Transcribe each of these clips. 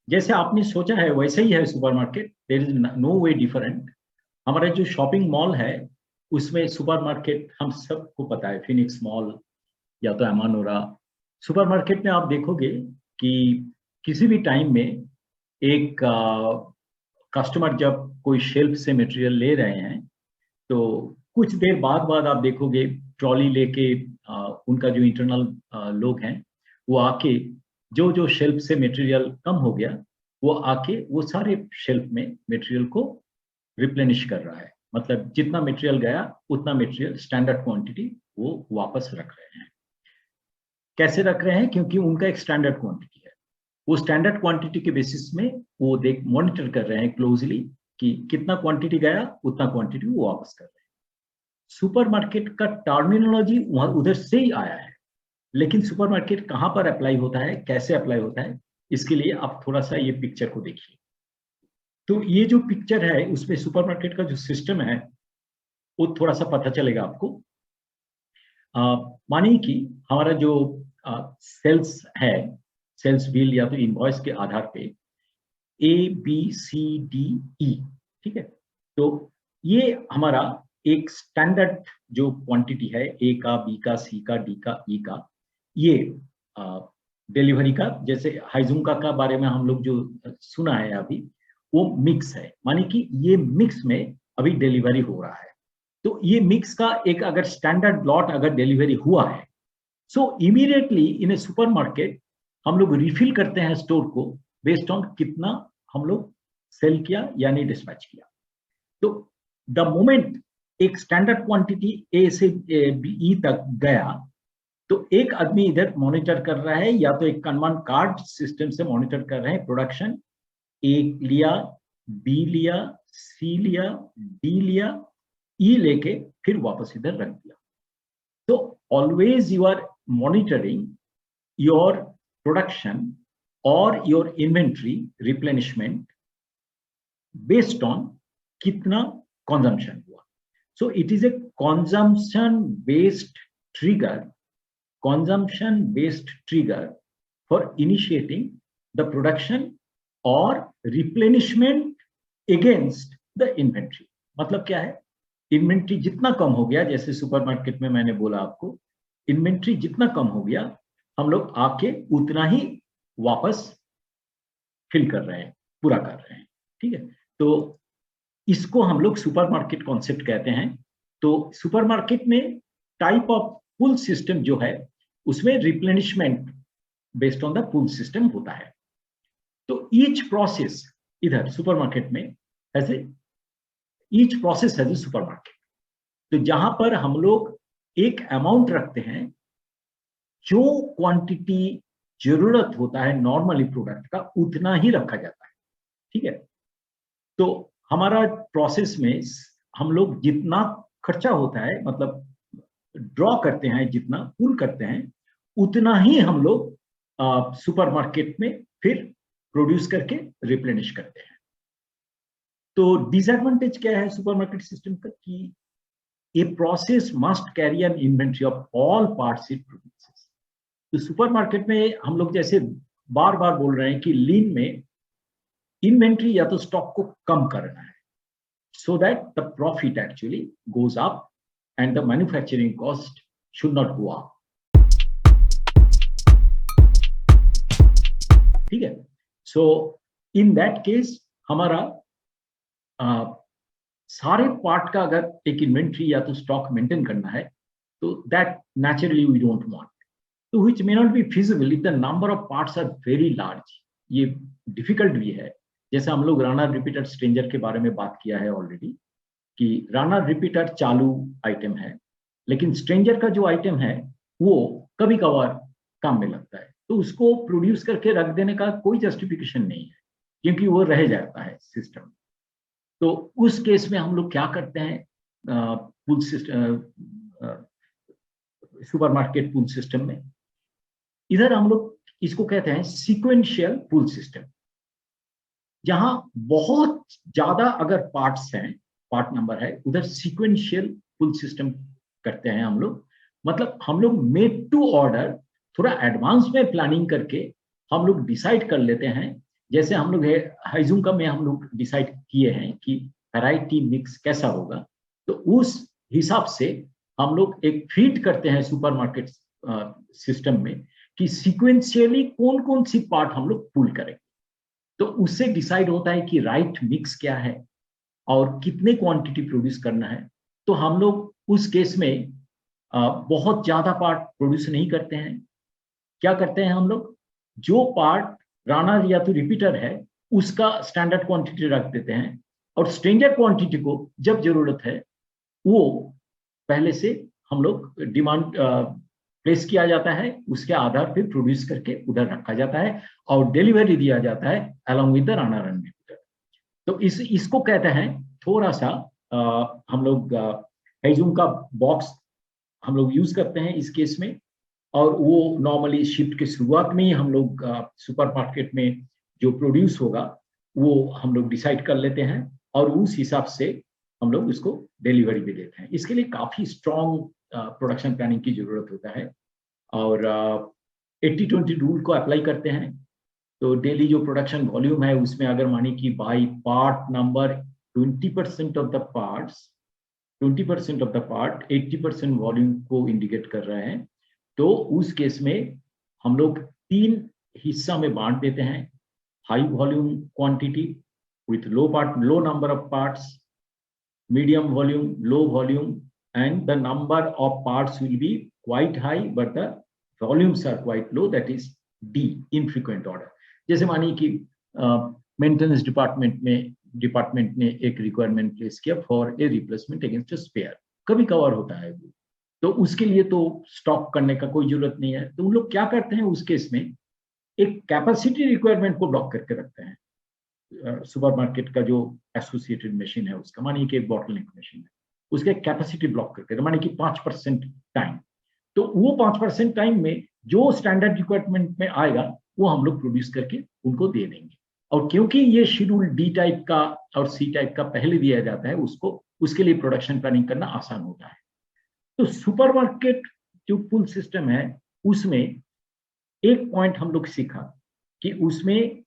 जैसे आपने सोचा है वैसे ही है supermarket, there is no way different. हमारा जो शॉपिंग मॉल है उसमें सुपरमार्केट हम सबको पता है, फिनिक्स मॉल या तो अमानोरा। सुपरमार्केट में आप देखोगे कि किसी भी टाइम में एक कस्टमर जब कोई शेल्फ से मटेरियल ले रहे हैं तो कुछ देर बाद बाद आप देखोगे ट्रॉली लेके उनका जो इंटरनल लोग हैं वो आके जो जो शेल्फ से मटेरियल कम हो गया वो आके वो सारे शेल्फ में मटेरियल को रिप्लेनिश कर रहा है। मतलब जितना मटेरियल गया उतना मटेरियल स्टैंडर्ड क्वांटिटी वो वापस रख रहे हैं। कैसे रख रहे हैं? क्योंकि उनका एक स्टैंडर्ड क्वांटिटी है। वो स्टैंडर्ड क्वांटिटी के बेसिस में वो देख मॉनिटर कर रहे हैं क्लोजली कि कितना क्वांटिटी गया उतना क्वांटिटी वो वापस कर रहे हैं। सुपरमार्केट का टर्मिनोलॉजी वहां उधर से ही आया है, लेकिन सुपरमार्केट कहां पर अप्लाई होता है, कैसे अप्लाई होता है, इसके लिए आप थोड़ा सा ये पिक्चर को देखिए। तो ये जो पिक्चर है उसमें सुपरमार्केट का जो सिस्टम है वो थोड़ा सा पता चलेगा आपको। मानिए कि हमारा जो सेल्स है, सेल्स बिल या तो इनवॉइस के आधार पे ABCDE, ठीक है। तो ये हमारा एक स्टैंडर्ड जो क्वांटिटी है, ए का, बी का, सी का, डी का, ई का, ये डिलीवरी का, जैसे हाइजुंका का बारे में हम लोग जो सुना है अभी, वो मिक्स है। माने कि ये मिक्स में अभी डिलीवरी हो रहा है। तो ये मिक्स का एक अगर स्टैंडर्ड लॉट अगर डिलीवरी हुआ है, सो इमीडिएटली इन ए सुपरमार्केट हम लोग रिफिल करते हैं स्टोर को बेस्ड ऑन कितना हम लोग सेल किया यानी डिस्पैच किया। तो द मोमेंट एक स्टैंडर्ड क्वांटिटी ए से ई तक गया तो एक आदमी इधर मॉनिटर कर रहा है, या तो एक कमांड कार्ड सिस्टम से मॉनिटर कर रहे हैं प्रोडक्शन, ए लिया, बी लिया, सी लिया, डी लिया, ई लेके फिर वापस इधर रख दिया। तो always you are monitoring your production और your inventory replenishment based on कितना कंजम्पशन हुआ। So it is a consumption based trigger, consumption based trigger for initiating the production or replenishment against the inventory। मतलब क्या है? Inventory जितना कम हो गया, जैसे सुपरमार्केट में मैंने बोला आपको, इन्वेंट्री जितना कम हो गया हम लोग आके उतना ही वापस फिल कर रहे हैं, पूरा कर रहे हैं, ठीक है। तो इसको हम लोग सुपरमार्केट कॉन्सेप्ट कहते हैं। तो सुपरमार्केट में टाइप ऑफ पुल सिस्टम जो है उसमें replenishment based on the pull system होता है। तो ईच प्रोसेस इधर सुपरमार्केट में ऐसे each process has a supermarket. तो जहां पर हम लोग एक अमाउंट रखते हैं, जो क्वांटिटी जरूरत होता है नॉर्मली प्रोडक्ट का उतना ही रखा जाता है, ठीक है। तो हमारा प्रोसेस में हम लोग जितना खर्चा होता है, मतलब ड्रॉ करते हैं, जितना पुल करते हैं उतना ही हम लोग सुपरमार्केट में फिर प्रोड्यूस करके रिप्लेनिश करते हैं। तो डिसएडवांटेज क्या है सुपरमार्केट सिस्टम का कि a process must carry N inventory of all parts it produces. तो सुपरमार्केट में हम लोग जैसे बार बार बोल रहे हैं कि लीन में इन्वेंट्री या तो स्टॉक को कम करना है, so that the profit actually goes up and the manufacturing cost should not go up, ठीक है। सो इन दैट केस हमारा सारे पार्ट का अगर एक इन्वेंट्री या तो स्टॉक मेंटेन करना है तो that naturally we don't want, तो which may not be feasible if the number of parts are very large. ये डिफिकल्ट भी है। जैसे हम लोग रनर रिपीटर स्ट्रेंजर के बारे में बात किया है ऑलरेडी कि रनर रिपीटर चालू आइटम है, लेकिन स्ट्रेंजर का जो आइटम है वो कभी कभार काम में लगता है, तो उसको प्रोड्यूस करके रख देने का कोई जस्टिफिकेशन नहीं है क्योंकि वो रह जाता है सिस्टम। तो उस केस में हम लोग क्या करते हैं, pull system, supermarket pull system में इधर हम लोग इसको कहते हैं सीक्वेंशियल पुल सिस्टम। जहां बहुत ज्यादा अगर पार्ट्स हैं, पार्ट नंबर है, उधर सीक्वेंशियल पुल सिस्टम करते हैं हम लोग। मतलब हम लोग मेड टू ऑर्डर थोड़ा एडवांस में प्लानिंग करके हम लोग डिसाइड कर लेते हैं जैसे हम लोग हाइजूम का में हम लोग डिसाइड किए हैं कि वैरायटी मिक्स कैसा होगा, तो उस हिसाब से हम लोग एक फीड करते हैं सुपरमार्केट सिस्टम में कि सीक्वेंशियली कौन कौन सी पार्ट हम लोग पुल करें। तो उससे डिसाइड होता है कि राइट मिक्स क्या है और कितने क्वांटिटी प्रोड्यूस करना है। तो हम लोग उस केस में बहुत ज्यादा पार्ट प्रोड्यूस नहीं करते हैं। क्या करते हैं हम लोग, जो पार्ट राना या तो रिपीटर है उसका स्टैंडर्ड क्वांटिटी रख देते हैं, और स्ट्रेंजर क्वांटिटी को जब जरूरत है वो पहले से हम लोग डिमांड प्लेस किया जाता है, उसके आधार पर प्रोड्यूस करके उधर रखा जाता है और डिलीवरी दिया जाता है along with the Rana run repeater. तो इसको कहते हैं थोड़ा सा हम लोग हाइजूम का बॉक्स हम लोग यूज करते हैं इस केस में। और वो नॉर्मली शिफ्ट के शुरुआत में ही हम लोग सुपरमार्केट में जो प्रोड्यूस होगा वो हम लोग डिसाइड कर लेते हैं और उस हिसाब से हम लोग उसको डिलीवरी भी देते हैं। इसके लिए काफी स्ट्रॉन्ग प्रोडक्शन प्लानिंग की जरूरत होता है और 80-20 रूल को अप्लाई करते हैं। तो डेली जो प्रोडक्शन वॉल्यूम है उसमें अगर माने कि by part number 20% of the parts 20% of the part 80% volume को इंडिकेट कर रहे हैं, तो उस केस में हम लोग 3 हिस्सा में बांट देते हैं। High volume quantity with low number of parts, medium volume, low volume, and the number of parts will be quite high, but the volumes are quite low, that is D, infrequent order. जैसे मानिए कि maintenance department ने एक requirement place किया for a replacement against a spare, कभी कभार होता है वो, तो उसके लिए तो स्टॉक करने का कोई जरूरत नहीं है। तो उन लोग क्या करते हैं उस केस में, एक कैपेसिटी रिक्वायरमेंट को ब्लॉक करके रखते हैं। सुपरमार्केट का जो एसोसिएटेड मशीन है उसका, मानिए कि एक बॉटलनेक मशीन है, उसके कैपेसिटी ब्लॉक करके मानिए कि 5% टाइम, तो वो 5% टाइम में जो स्टैंडर्ड रिक्वायरमेंट में आएगा वो हम लोग प्रोड्यूस करके उनको दे देंगे। और क्योंकि ये शेड्यूल डी टाइप का और सी टाइप का पहले दिया जाता है, उसको उसके लिए प्रोडक्शन प्लानिंग करना आसान होता है। तो सुपरमार्केट जो पुल सिस्टम है उसमें एक पॉइंट हम लोग सीखा कि उसमें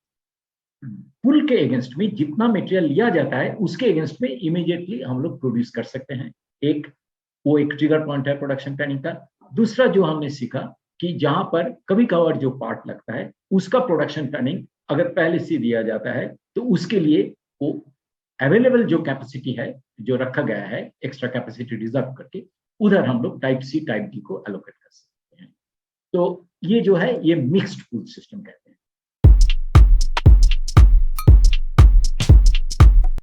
पुल के अगेंस्ट में जितना मटेरियल लिया जाता है उसके अगेंस्ट में इमीडिएटली हम लोग प्रोड्यूस कर सकते हैं। वो एक ट्रिगर पॉइंट है प्रोडक्शन प्लानिंग का। दूसरा जो हमने सीखा कि जहां पर कभी कभार जो पार्ट लगता है उसका प्रोडक्शन प्लानिंग अगर पहले से दिया जाता है तो उसके लिए वो अवेलेबल जो कैपेसिटी है जो रखा गया है एक्स्ट्रा कैपेसिटी रिजर्व करके उधर हम लोग टाइप सी टाइप डी को एलोकेट कर सकते हैं। तो ये जो है ये मिक्स्ड पुल सिस्टम कहते हैं।